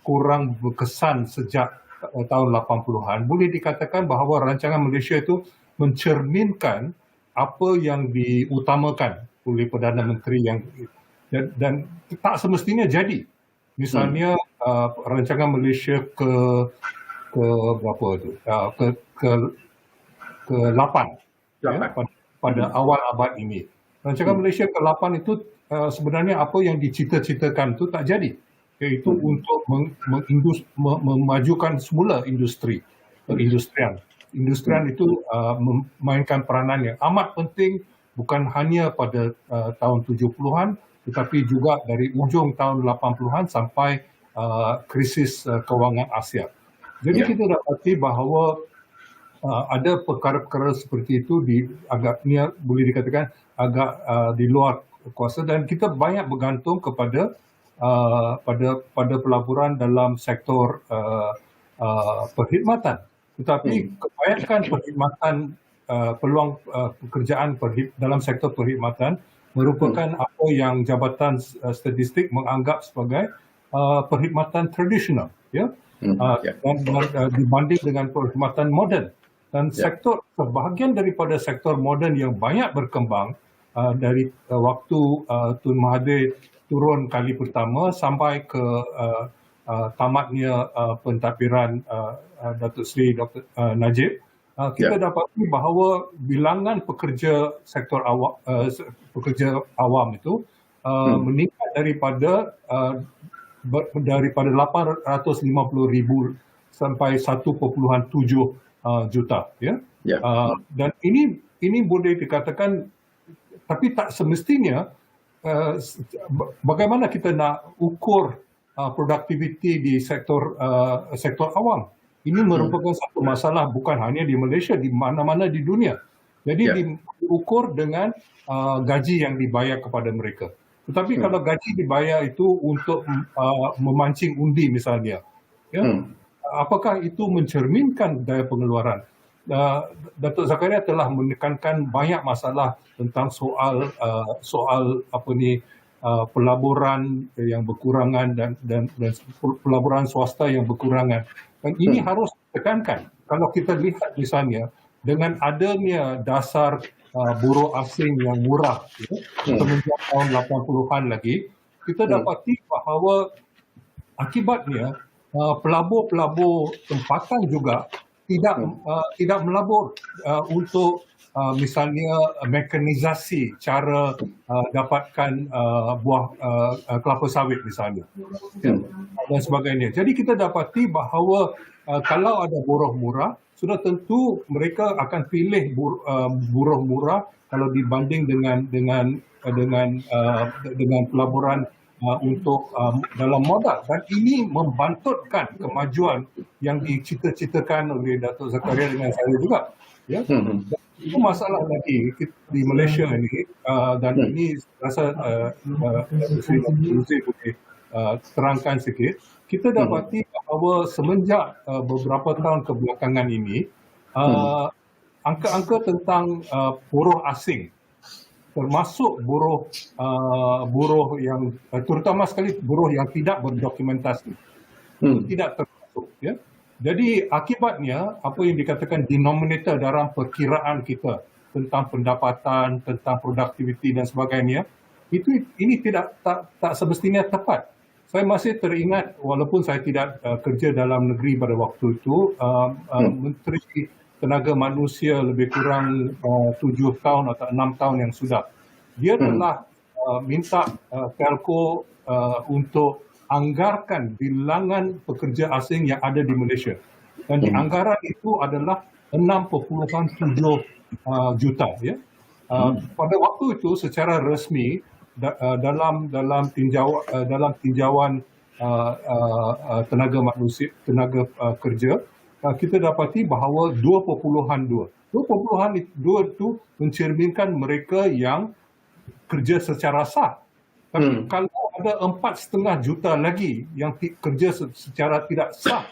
kurang berkesan sejak tahun 80-an, boleh dikatakan bahawa rancangan Malaysia itu mencerminkan apa yang diutamakan oleh Perdana Menteri dan tak semestinya jadi. Misalnya rancangan Malaysia ke berapa tu? Ke-8 ya, pada awal abad ini. Rancangan Malaysia ke-8 itu sebenarnya apa yang dicita-citakan itu tak jadi, iaitu untuk memajukan semula perindustrian. Industrian itu memainkan peranan yang amat penting, bukan hanya pada tahun 70-an, tetapi juga dari ujung tahun 80-an sampai krisis kewangan Asia. Jadi kita dapati bahawa ada perkara-perkara seperti itu agaknya boleh dikatakan agak di luar kuasa, dan kita banyak bergantung kepada pada pelaburan dalam sektor perkhidmatan. Tetapi kebanyakan perkhidmatan, peluang pekerjaan dalam sektor perkhidmatan merupakan apa yang Jabatan Statistik menganggap sebagai perkhidmatan tradisional ya. Dan dibanding dengan perkhidmatan moden. Dan sebahagian daripada sektor moden yang banyak berkembang dari waktu Tun Mahathir turun kali pertama sampai ke tamatnya pentadbiran Datuk Seri Dr. Najib, kita dapati bahawa bilangan pekerja sektor awam itu meningkat daripada 850,000 sampai 1.7 juta ya. Dan ini boleh dikatakan, tapi tak semestinya. Bagaimana kita nak ukur produktiviti di sektor awam? Ini merupakan satu masalah bukan hanya di Malaysia, di mana-mana di dunia. Jadi diukur dengan gaji yang dibayar kepada mereka. Tetapi kalau gaji dibayar itu untuk memancing undi misalnya, ya, apakah itu mencerminkan daya pengeluaran? Datuk Zakaria telah menekankan banyak masalah tentang soal pelaburan yang berkurangan dan pelaburan swasta yang berkurangan. Dan ini harus ditekankan. Kalau kita lihat misalnya dengan adanya dasar buruh asing yang murah semenjak tahun 80-an lagi, kita dapati bahawa akibatnya pelabur-pelabur tempatan juga tidak melabur untuk misalnya mekanisasi cara dapatkan buah kelapa sawit misalnya dan sebagainya. Jadi kita dapati bahawa kalau ada buruh murah, sudah tentu mereka akan pilih buruh murah kalau dibanding dengan pelaburan untuk dalam modal, dan ini membantutkan kemajuan yang dicita-citakan oleh Datuk Zakaria dengan saya juga. Ya, itu masalah lagi di Malaysia ini, dan ini rasa Sri boleh terangkan sikit. Kita dapati bahawa semenjak beberapa tahun kebelakangan ini, angka-angka tentang buruh asing, termasuk buruh yang terutama sekali buruh yang tidak berdokumentasi, tidak termasuk. Ya. Jadi akibatnya apa yang dikatakan denominator dalam perkiraan kita tentang pendapatan, tentang produktiviti dan sebagainya, ini tak semestinya tepat. Saya masih teringat, walaupun saya tidak kerja dalam negeri pada waktu itu, Menteri Tenaga Manusia lebih kurang 7 tahun atau 6 tahun yang sudah, dia telah minta Telco untuk anggarkan bilangan pekerja asing yang ada di Malaysia. Dan di anggaran itu adalah 6.7 juta. Ya. Pada waktu itu secara resmi, dalam tinjauan tenaga manusia, tenaga kerja, kita dapati bahawa 2.2 itu mencerminkan mereka yang kerja secara sah. Tapi kalau ada 4,5 juta lagi yang kerja secara tidak sah,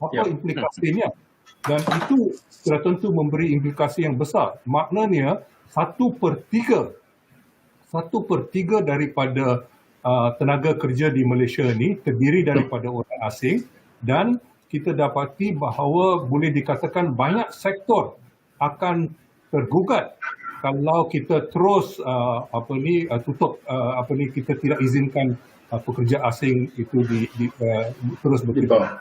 apa implikasinya? Dan itu sudah tentu memberi implikasi yang besar. Maknanya 1/3 daripada tenaga kerja di Malaysia ini terdiri daripada orang asing, dan kita dapati bahawa boleh dikatakan banyak sektor akan tergugat kalau kita terus tutup kita tidak izinkan pekerja asing itu terus bekerja.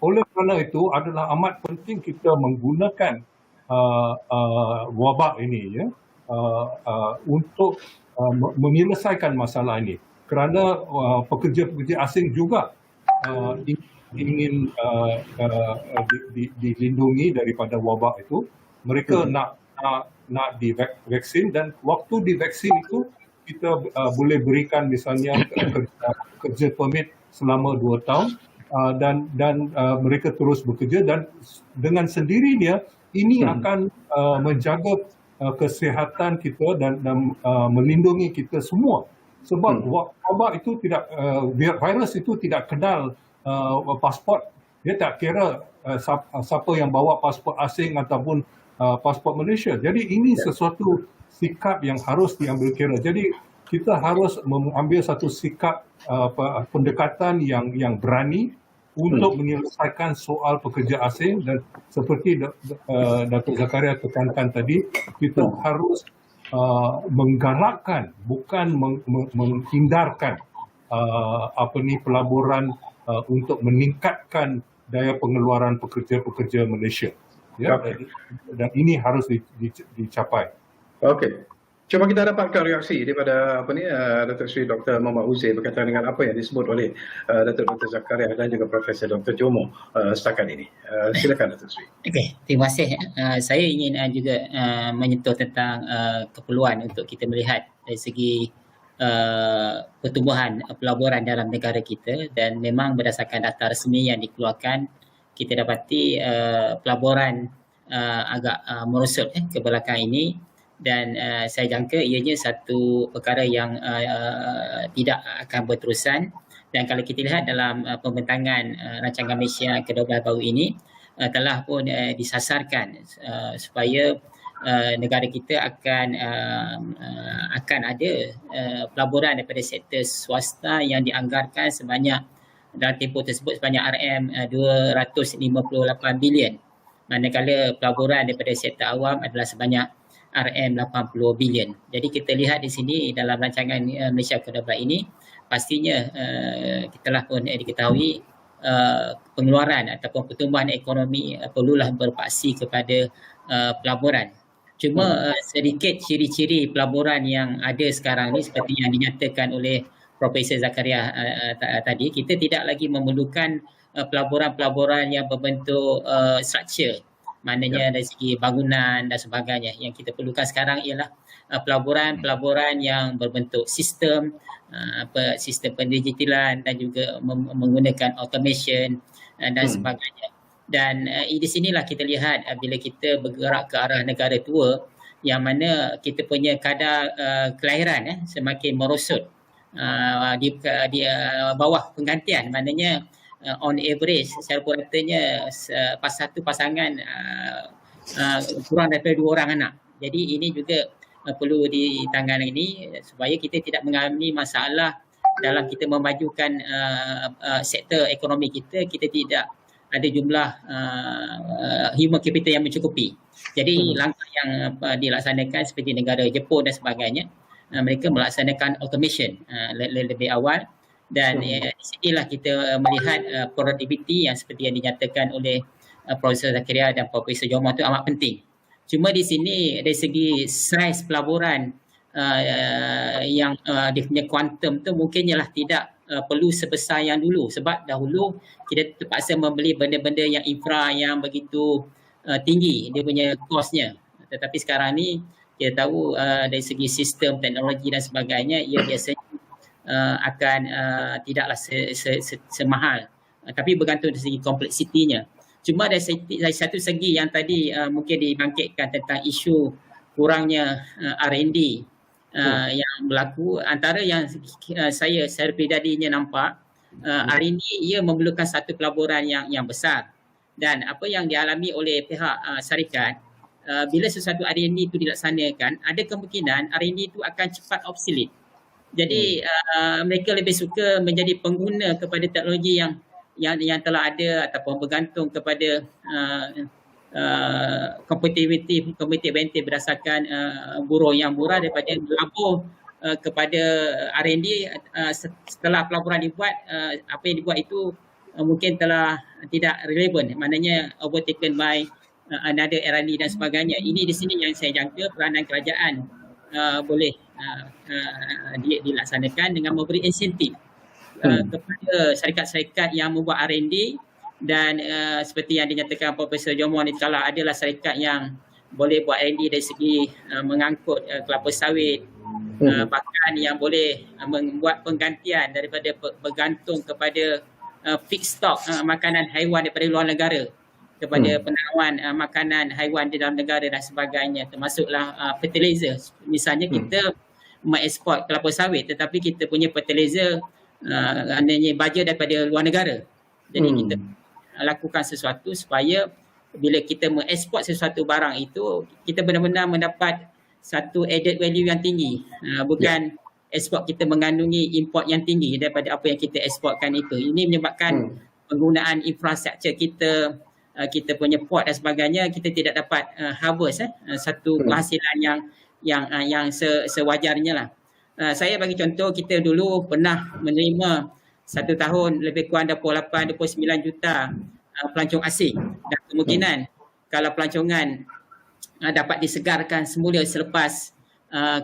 Oleh kerana itu adalah amat penting kita menggunakan wabak ini untuk menyelesaikan masalah ini, kerana pekerja-pekerja asing juga ingin dilindungi daripada wabak itu. Mereka nak divaksin, dan waktu divaksin itu kita boleh berikan misalnya kerja permit selama 2 tahun, dan mereka terus bekerja, dan dengan sendirinya ini akan menjaga kesihatan kita dan melindungi kita semua. Sebab wabak itu tidak, virus itu tidak kenal pasport. Dia tak kira siapa yang bawa pasport asing ataupun pasport Malaysia. Jadi ini sesuatu sikap yang harus diambil kira. Jadi kita harus mengambil satu sikap pendekatan yang berani untuk menyelesaikan soal pekerja asing, dan seperti Datuk Zakaria tekankan tadi, kita harus menggalakkan, bukan menghindarkan pelaburan untuk meningkatkan daya pengeluaran pekerja-pekerja Malaysia. Ya, dan ini harus dicapai. Okey. Cuba kita dapatkan reaksi daripada Datuk Seri Dr. Muhammad Uzair berkaitan dengan apa yang disebut oleh Datuk Dr. Zakaria dan juga Profesor Dr. Jomo setakat ini. Silakan Datuk Seri. Okey, terima kasih. Saya ingin juga menyentuh tentang keperluan untuk kita melihat dari segi pertumbuhan pelaburan dalam negara kita, dan memang berdasarkan data resmi yang dikeluarkan, kita dapati pelaburan agak merosot ke belakang ini, dan saya jangka ianya satu perkara yang tidak akan berterusan. Dan kalau kita lihat dalam pembentangan rancangan Malaysia ke-12 baru ini, telah pun disasarkan supaya negara kita akan ada pelaburan daripada sektor swasta yang dianggarkan sebanyak, dalam tempoh tersebut sebanyak RM258 bilion, manakala pelaburan daripada sektor awam adalah sebanyak RM80 bilion. Jadi kita lihat di sini dalam rancangan Malaysia ke-12 ini, pastinya kita telah pun diketahui pengeluaran ataupun pertumbuhan ekonomi perlulah berpaksi kepada pelaburan. Cuma sedikit ciri-ciri pelaburan yang ada sekarang ni seperti yang dinyatakan oleh Profesor Zakaria tadi, kita tidak lagi memerlukan pelaburan-pelaburan yang berbentuk structure, maknanya dari segi bangunan dan sebagainya. Yang kita perlukan sekarang ialah pelaburan-pelaburan yang berbentuk sistem, sistem pendigitalan dan juga menggunakan automation dan sebagainya. Dan di sinilah kita lihat bila kita bergerak ke arah negara tua yang mana kita punya kadar kelahiran semakin merosot di bawah penggantian, maknanya on average secara puratanya satu pasangan kurang daripada 2 orang anak. Jadi ini juga perlu ditangani ini supaya kita tidak mengalami masalah dalam kita memajukan sektor ekonomi kita tidak ada jumlah human capital yang mencukupi. Jadi langkah yang dilaksanakan seperti negara Jepun dan sebagainya, mereka melaksanakan automation lebih awal dan di sinilah kita melihat productivity yang seperti yang dinyatakan oleh Profesor Zakaria dan Profesor Jomo itu amat penting. Cuma di sini dari segi saiz pelaburan yang dia punya kuantum tu mungkin ialah tidak perlu sebesar yang dulu, sebab dahulu kita terpaksa membeli benda-benda yang infra yang begitu tinggi dia punya kosnya. Tetapi sekarang ni kita tahu dari segi sistem teknologi dan sebagainya ia biasanya akan tidaklah semahal, tapi bergantung dari segi kompleksitinya. Cuma dari satu segi yang tadi mungkin dibangkitkan tentang isu kurangnya R&D yang berlaku, antara yang saya pribadinya nampak R&D ia memerlukan satu pelaburan yang besar, dan apa yang dialami oleh pihak syarikat bila sesuatu R&D itu dilaksanakan, ada kemungkinan R&D itu akan cepat obsolete. Jadi mereka lebih suka menjadi pengguna kepada teknologi yang telah ada ataupun bergantung kepada competitivity berdasarkan buruh yang murah daripada melabur kepada R&D setelah pelaburan dibuat, apa yang dibuat itu mungkin telah tidak relevan, maknanya overtaken by another R&D dan sebagainya. Ini di sini yang saya jangka peranan kerajaan boleh dilaksanakan dengan memberi insentif kepada syarikat-syarikat yang membuat R&D. Dan seperti yang dinyatakan Profesor Jomo ni, kalau adalah syarikat yang boleh buat R&D dari segi mengangkut kelapa sawit, bahkan yang boleh membuat penggantian daripada bergantung kepada fixed stock makanan haiwan daripada luar negara kepada penawan makanan haiwan di dalam negara dan sebagainya, termasuklah fertilizer. Misalnya kita mengeksport kelapa sawit tetapi kita punya fertilizer adanya baja daripada luar negara. Jadi kita lakukan sesuatu supaya bila kita mengeksport sesuatu barang itu, kita benar-benar mendapat satu added value yang tinggi, bukan ekspor kita mengandungi import yang tinggi daripada apa yang kita eksportkan itu. Ini menyebabkan penggunaan infrastruktur kita punya port dan sebagainya, kita tidak dapat harvest satu penghasilan yang sewajarnya lah. Saya bagi contoh, kita dulu pernah menerima satu tahun lebih kurang 28-29 juta pelancong asing, dan kemungkinan kalau pelancongan dapat disegarkan semula selepas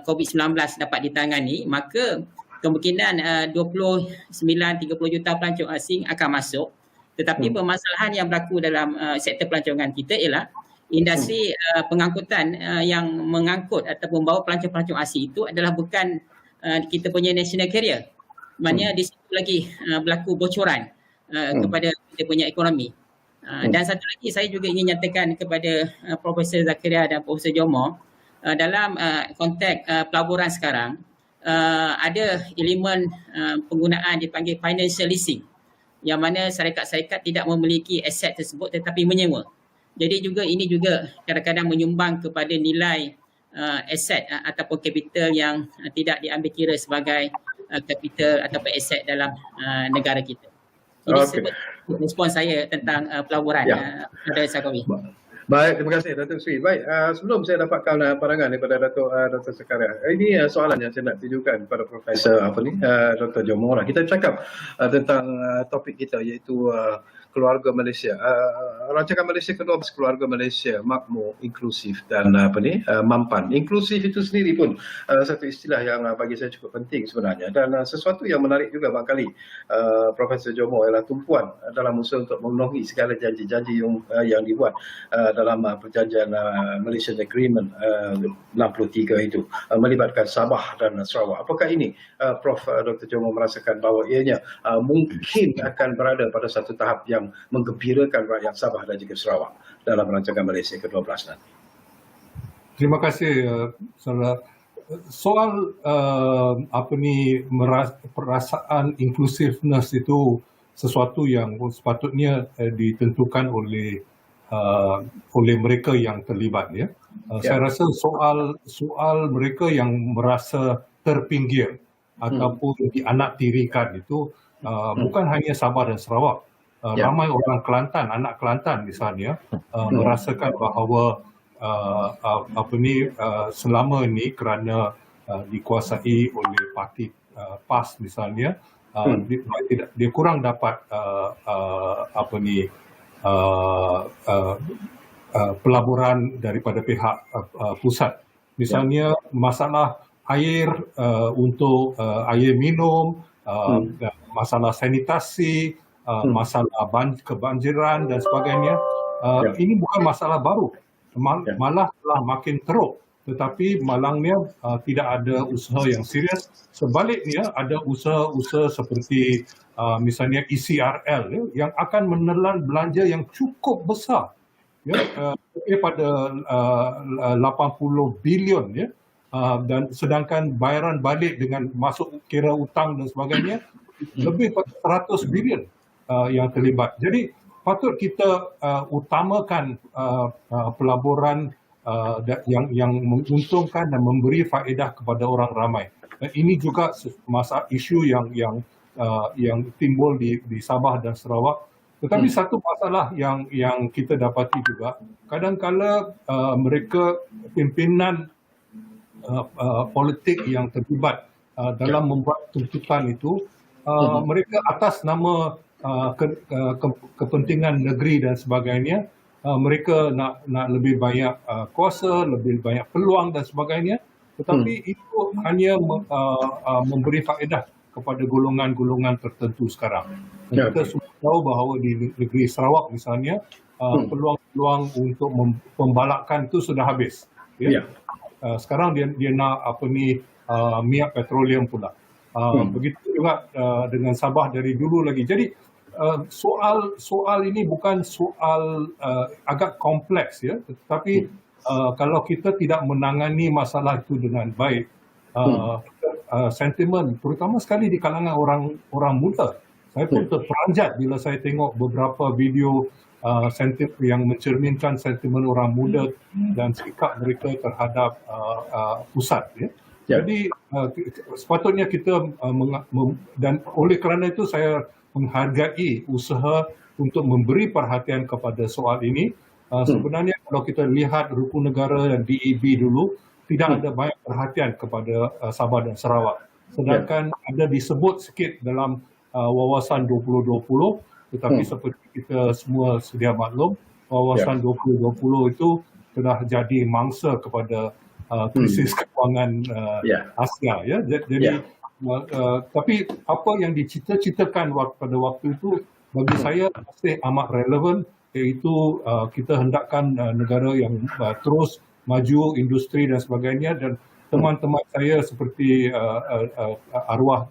COVID-19 dapat ditangani, maka kemungkinan 29-30 juta pelancong asing akan masuk. Tetapi permasalahan yang berlaku dalam sektor pelancongan kita ialah industri pengangkutan yang mengangkut atau membawa pelancong-pelancong asing itu adalah bukan kita punya national carrier. Maknanya di situ lagi berlaku bocoran kepada kita punya ekonomi. Dan satu lagi saya juga ingin nyatakan kepada Profesor Zakaria dan Profesor Jomo, dalam konteks pelaburan sekarang ada elemen penggunaan dipanggil financial leasing, yang mana syarikat-syarikat tidak memiliki aset tersebut tetapi menyewa. Jadi juga ini juga kadang-kadang menyumbang kepada nilai aset ataupun capital yang tidak diambil kira sebagai capital ataupun aset dalam negara kita. Ini respon saya tentang pelaburan. Dr. Zakaria. Baik, terima kasih Datuk Sri. Baik, sebelum saya dapatkan pandangan daripada Dr. Zakaria, ini soalan yang saya nak tujukan kepada Profesor Dr. Jomo. Kita cakap tentang topik kita, iaitu keluarga Malaysia. Rancangan Malaysia ke-12, keluarga Malaysia makmur, inklusif dan mampan. Inklusif itu sendiri pun satu istilah yang bagi saya cukup penting sebenarnya, dan sesuatu yang menarik juga barangkali Profesor Jomo ialah tumpuan dalam usaha untuk memenuhi segala janji-janji yang dibuat dalam perjanjian Malaysian Agreement 63 itu melibatkan Sabah dan Sarawak. Apakah ini Prof. Dr. Jomo merasakan bahawa ianya mungkin akan berada pada satu tahap yang menggembirakan rakyat Sabah dan juga Sarawak dalam rancangan Malaysia ke-12 nanti? Terima kasih, saudara. Soal perasaan inclusiveness itu sesuatu yang sepatutnya ditentukan oleh mereka yang terlibat, ya. Saya rasa soal mereka yang merasa terpinggir ataupun dianaktirikan itu bukan hanya Sabah dan Sarawak. Ramai orang Kelantan, anak Kelantan misalnya, merasakan bahawa selama ini kerana dikuasai oleh parti PAS misalnya, dia kurang dapat pelaburan daripada pihak pusat. Misalnya masalah air untuk air minum, masalah sanitasi, masalah kebanjiran dan sebagainya. Ini bukan masalah baru, malah telah makin teruk. Tetapi malangnya tidak ada usaha yang serius. Sebaliknya ada usaha-usaha seperti misalnya ECRL, ya, yang akan menelan belanja yang cukup besar, ya, pada 80 bilion, ya, dan sedangkan bayaran balik dengan masuk kira utang dan sebagainya lebih pada 100 bilion yang terlibat. Jadi patut kita utamakan pelaburan yang menguntungkan dan memberi faedah kepada orang ramai. Dan ini juga masalah isu yang timbul di Sabah dan Sarawak. Tetapi satu masalah yang kita dapati juga, kadang-kala mereka pimpinan politik yang terlibat dalam membuat tuntutan itu, mereka atas nama kepentingan negeri dan sebagainya, mereka nak lebih banyak kuasa, lebih banyak peluang dan sebagainya, tetapi itu hanya memberi faedah kepada golongan-golongan tertentu sekarang. Kita semua tahu bahawa di negeri Sarawak misalnya, peluang untuk pembalakan itu sudah habis. Ya? Sekarang dia nak minyak petroleum pula. Begitu juga dengan Sabah dari dulu lagi. Jadi soal ini bukan soal agak kompleks, ya, tetapi kalau kita tidak menangani masalah itu dengan baik, sentimen terutama sekali di kalangan orang muda. Saya pun terperanjat bila saya tengok beberapa video yang mencerminkan sentimen orang muda dan sikap mereka terhadap pusat, ya. Jadi sepatutnya kita dan oleh kerana itu saya menghargai usaha untuk memberi perhatian kepada soal ini. Sebenarnya kalau kita lihat Rukun Negara dan DEB dulu, tidak ada banyak perhatian kepada Sabah dan Sarawak. Sedangkan ada disebut sikit dalam wawasan 2020, tetapi seperti kita semua sedia maklum, wawasan 2020 itu telah jadi mangsa kepada krisis kewangan Asia, ya. Jadi tapi apa yang dicita-citakan pada waktu itu bagi saya masih amat relevan, iaitu kita hendakkan negara yang terus maju, industri dan sebagainya, dan teman-teman saya seperti arwah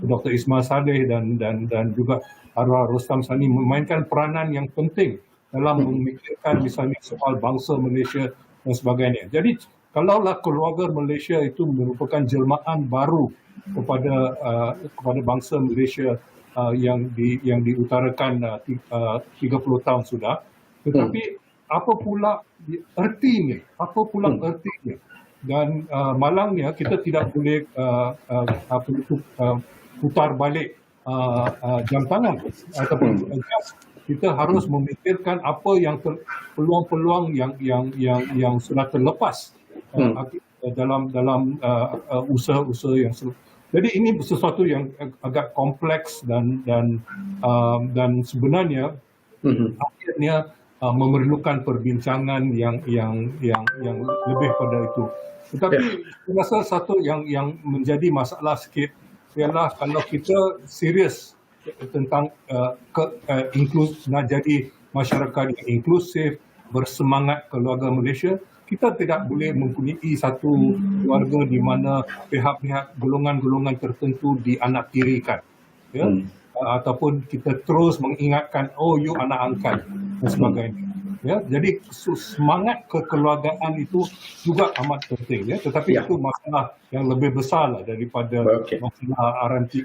Dr. Ismail Saleh dan juga arwah Rostam Sani memainkan peranan yang penting dalam memikirkan misalnya soal bangsa Malaysia dan sebagainya. Jadi kalaulah keluarga Malaysia itu merupakan jelmaan baru kepada bangsa Malaysia yang diutarakan 30 tahun sudah, tetapi apa pula ertinya? Dan malangnya kita tidak boleh putar balik jam tangan ataupun kita harus memikirkan apa yang peluang-peluang yang sudah terlepas dalam usaha-usaha Jadi ini sesuatu yang agak kompleks dan sebenarnya akhirnya memerlukan perbincangan yang lebih pada itu. Tetapi saya rasa satu yang menjadi masalah sikit ialah kalau kita serius tentang nak jadi masyarakat yang inklusif, bersemangat keluarga Malaysia, kita tidak boleh mempunyai satu keluarga di mana pihak-pihak golongan-golongan tertentu dianaktirikan, ya, ataupun kita terus mengingatkan, oh you anak angkat dan sebagainya. Ya, jadi semangat kekeluargaan itu juga amat penting, ya. Tetapi itu masalah yang lebih besar lah daripada masalah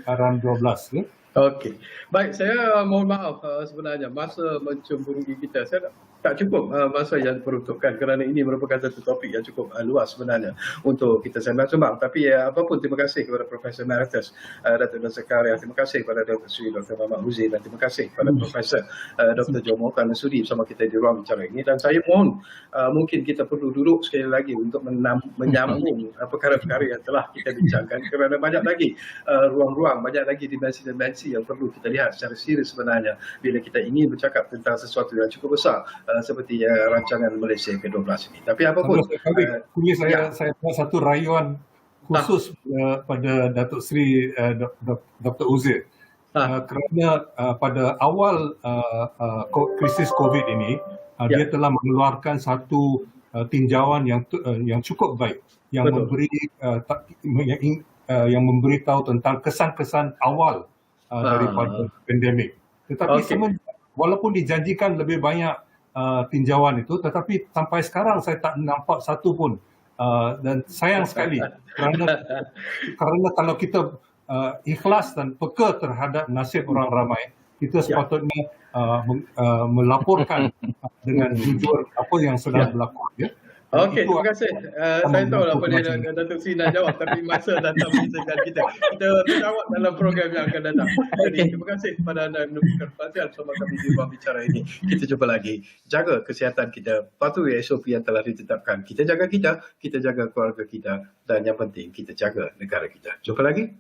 aran 12. Ya. Okey. Baik, saya mohon maaf sebenarnya masa mencemburui kita. Saya tak cukup masa yang diperuntukkan kerana ini merupakan satu topik yang cukup luas sebenarnya untuk kita sembang-sembang. Tapi apapun, terima kasih kepada Profesor Emeritus Datuk Nur Zakaria, terima kasih kepada Dr. Sri Dr. Muhammad Huzain, dan terima kasih kepada Profesor Dr. Jomo kerana sudi bersama kita di ruang bicara ini. Dan saya mohon mungkin kita perlu duduk sekali lagi untuk menyambung perkara-perkara yang telah kita bincangkan, kerana banyak lagi ruang-ruang, banyak lagi dimensi yang perlu kita lihat secara serius sebenarnya bila kita ingin bercakap tentang sesuatu yang cukup besar seperti rancangan Malaysia ke-12 ini. Tapi apapun, saya buat satu rayuan khusus pada Datuk Seri Dr. Huzain, kerana pada awal krisis COVID ini dia telah mengeluarkan satu tinjauan yang cukup baik yang memberitahu tentang kesan-kesan awal daripada pandemik. Tetapi walaupun dijanjikan lebih banyak tinjauan itu, tetapi sampai sekarang saya tak nampak satu pun, dan sayang sekali kerana kalau kita ikhlas dan peka terhadap nasib orang ramai, kita sepatutnya melaporkan dengan jujur apa yang sedang berlaku. Ya. Okey, terima kasih. Saya tahu apa dia Datuk Sri nak jawab, tapi masa datang mengisahkan kita. Kita jawab dalam program yang akan datang. Jadi terima kasih kepada anda yang menonton perhatian bersama kami di ruang bicara ini. Kita jumpa lagi. Jaga kesihatan kita. Patuhi SOP yang telah ditetapkan. Kita jaga kita jaga keluarga kita, dan yang penting kita jaga negara kita. Jumpa lagi.